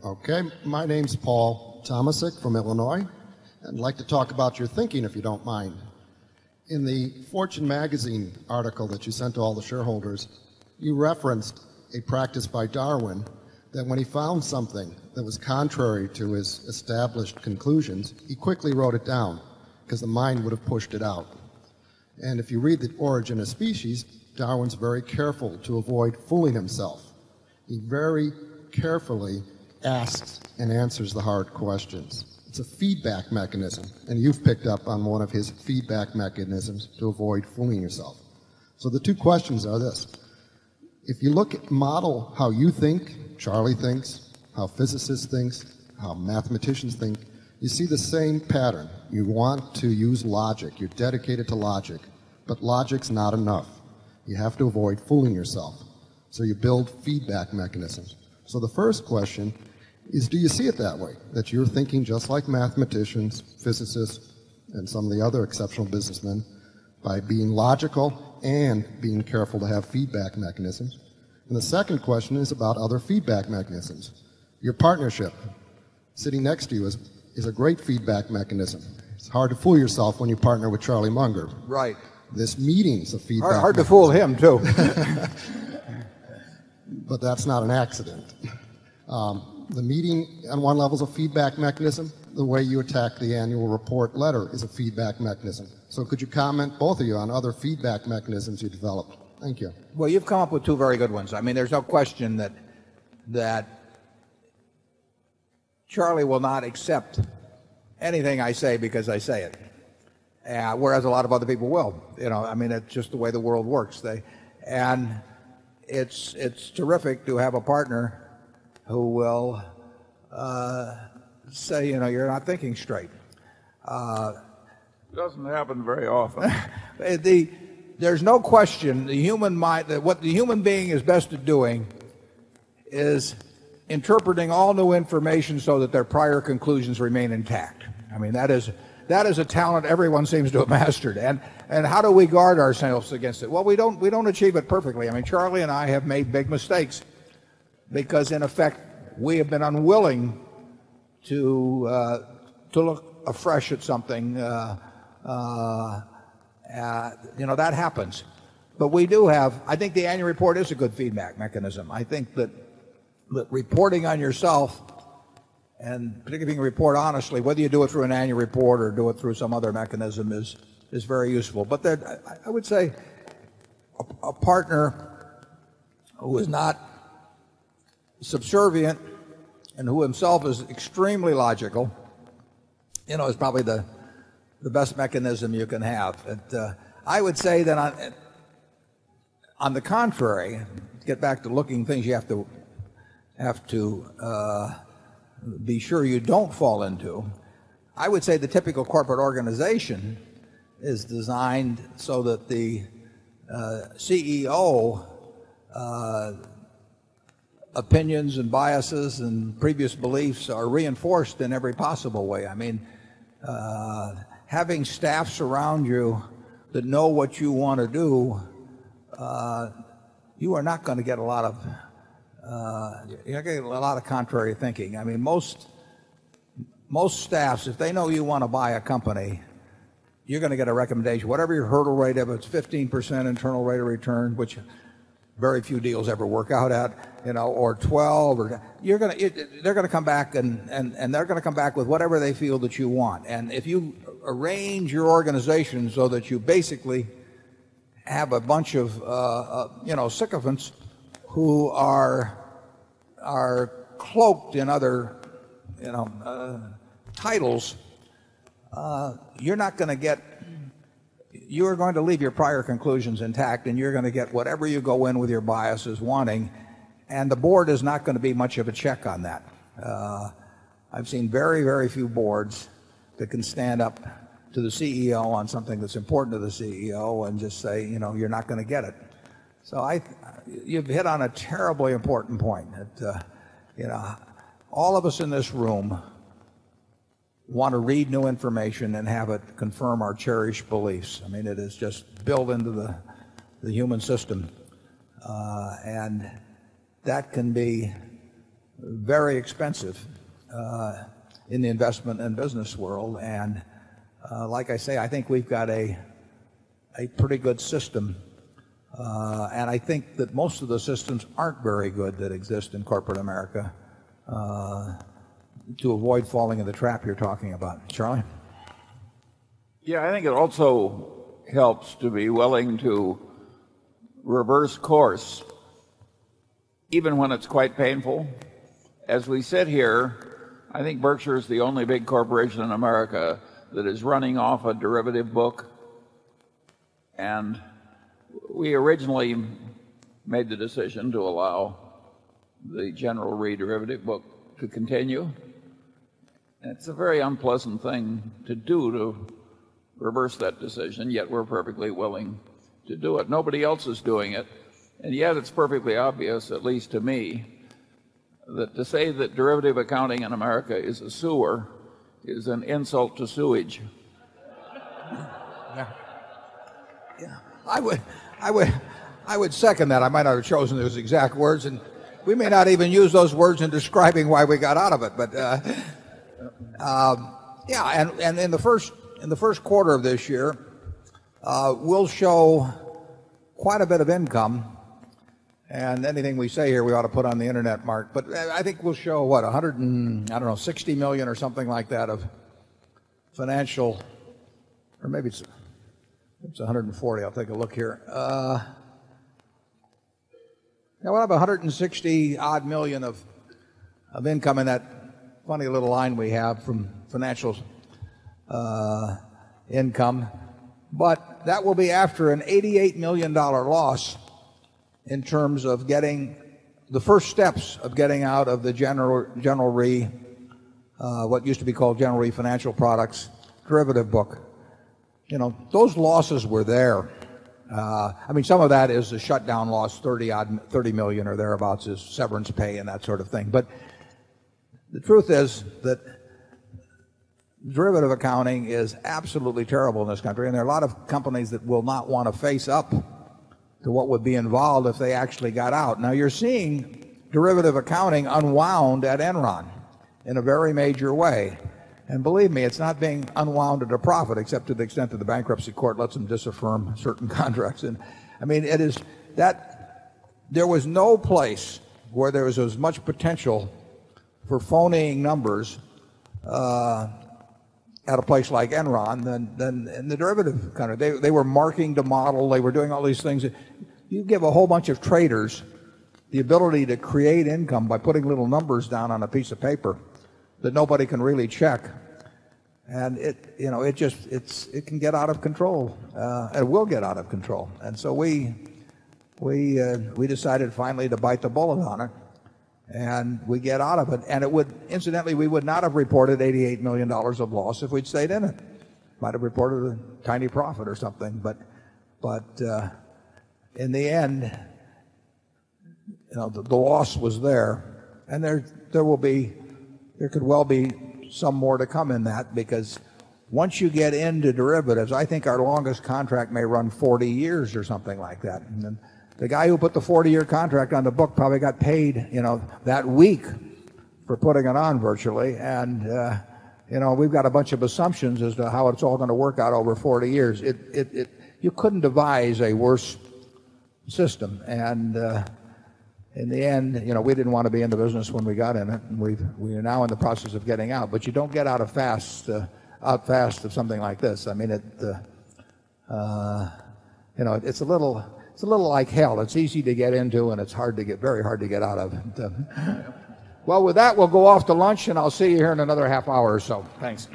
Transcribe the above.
Okay, my name's Paul Tomasic from Illinois. I'd like to talk about your thinking, if you don't mind. In the Fortune magazine article that you sent to all the shareholders, you referenced a practice by Darwin that when he found something that was contrary to his established conclusions, he quickly wrote it down because the mind would have pushed it out. And if you read The Origin of Species, Darwin's very careful to avoid fooling himself. He very carefully asks and answers the hard questions. It's a feedback mechanism, and you've picked up on one of his feedback mechanisms to avoid fooling yourself. So the two questions are this. If you model how you think, Charlie thinks, how physicists think, how mathematicians think, you see the same pattern. You want to use logic. You're dedicated to logic, but logic's not enough. You have to avoid fooling yourself. So you build feedback mechanisms. So the first question is, do you see it that way? That you're thinking just like mathematicians, physicists, and some of the other exceptional businessmen by being logical and being careful to have feedback mechanisms. And the second question is about other feedback mechanisms. Your partnership, sitting next to you, is a great feedback mechanism. It's hard to fool yourself when you partner with Charlie Munger. Right. This meeting's a feedback Hard to fool him, too. But that's not an accident. The meeting, on one level, is a feedback mechanism. The way you attack the annual report letter is a feedback mechanism. So could you comment, both of you, on other feedback mechanisms you developed? Thank you. Well, you've come up with two very good ones. I mean, there's no question that Charlie will not accept anything I say because I say it, whereas a lot of other people will. You know, I mean, it's just the way the world works. And it's terrific to have a partner who will say, you know, you're not thinking straight. Doesn't happen very often. There's no question the human mind, that what the human being is best at doing is interpreting all new information so that their prior conclusions remain intact. I mean, that is a talent everyone seems to have mastered. And how do we guard ourselves against it? Well, we don't achieve it perfectly. I mean, Charlie and I have made big mistakes because, in effect, we have been unwilling to look afresh at something. You know, that happens. But we do have, I think the annual report is a good feedback mechanism. I think that reporting on yourself, and particularly if you can report honestly, whether you do it through an annual report or do it through some other mechanism, is very useful. But I would say a partner who is not subservient and who himself is extremely logical, you know, is probably the best mechanism you can have. I would say that on the contrary, to get back to looking things you have to be sure you don't fall into, I would say the typical corporate organization is designed so that the CEO opinions and biases and previous beliefs are reinforced in every possible way. I mean, having staffs around you that know what you want to do, you are not going to get a lot of you're going to get a lot of contrary thinking. I mean, most staffs, if they know you want to buy a company, you're going to get a recommendation. Whatever your hurdle rate, if it's 15% internal rate of return, which very few deals ever work out at, you know, or 12, or they're going to come back and they're going to come back with whatever they feel that you want. And if you arrange your organization so that you basically have a bunch of you know, sycophants who are cloaked in other, you know, titles, you're not going to get. You are going to leave your prior conclusions intact, and you're going to get whatever you go in with your biases wanting, and the board is not going to be much of a check on that. I've seen very, very few boards that can stand up to the CEO on something that's important to the CEO and just say, you know, you're not going to get it. So you've hit on a terribly important point. That, you know, all of us in this room want to read new information and have it confirm our cherished beliefs. I mean, it is just built into the human system. And that can be very expensive in the investment and business world. And like I say, I think we've got a pretty good system. And I think that most of the systems aren't very good that exist in corporate America to avoid falling in the trap you're talking about. Charlie? Yeah, I think it also helps to be willing to reverse course, even when it's quite painful. As we sit here, I think Berkshire is the only big corporation in America that is running off a derivative book. And we originally made the decision to allow the General Re derivative book to continue. It's a very unpleasant thing to do, to reverse that decision, yet we're perfectly willing to do it. Nobody else is doing it, and yet it's perfectly obvious, at least to me, that to say that derivative accounting in America is a sewer is an insult to sewage. Yeah. I would second that. I might not have chosen those exact words, and we may not even use those words in describing why we got out of it. But yeah, and in the first quarter of this year, we'll show quite a bit of income. And anything we say here, we ought to put on the internet, Mark. But I think we'll show what, 60 million or something like that of financial, or maybe it's 140. I'll take a look here. Yeah, we'll have 160 odd million of income in that funny little line we have from financial income. But that will be after an $88 million loss in terms of getting the first steps of getting out of the General Re, what used to be called General Re Financial Products derivative book. You know, those losses were there. I mean, some of that is a shutdown loss, 30 million or thereabouts is severance pay and that sort of thing. But the truth is that derivative accounting is absolutely terrible in this country, and there are a lot of companies that will not want to face up to what would be involved if they actually got out. Now, you're seeing derivative accounting unwound at Enron in a very major way. And believe me, it's not being unwound at a profit, except to the extent that the bankruptcy court lets them disaffirm certain contracts. And I mean, it is that there was no place where there was as much potential for phonying numbers at a place like Enron than in the derivative country. They were marking to model. They were doing all these things. You give a whole bunch of traders the ability to create income by putting little numbers down on a piece of paper that nobody can really check, and it can get out of control. It will get out of control. And so we decided finally to bite the bullet on it, and we get out of it. And it would, incidentally, we would not have reported $88 million of loss if we'd stayed in it. Might have reported a tiny profit or something, but in the end, you know, the loss was there, and there could well be some more to come in that, because once you get into derivatives, I think our longest contract may run 40 years or something like that. And then the guy who put the 40-year contract on the book probably got paid, you know, that week for putting it on virtually. And, you know, we've got a bunch of assumptions as to how it's all going to work out over 40 years. You couldn't devise a worse system. And in the end, you know, we didn't want to be in the business when we got in it, and we are now in the process of getting out. But you don't get out fast of something like this. I mean, you know, it's a little like hell. It's easy to get into, and it's very hard to get out of. Well, with that, we'll go off to lunch, and I'll see you here in another half hour or so. Thanks.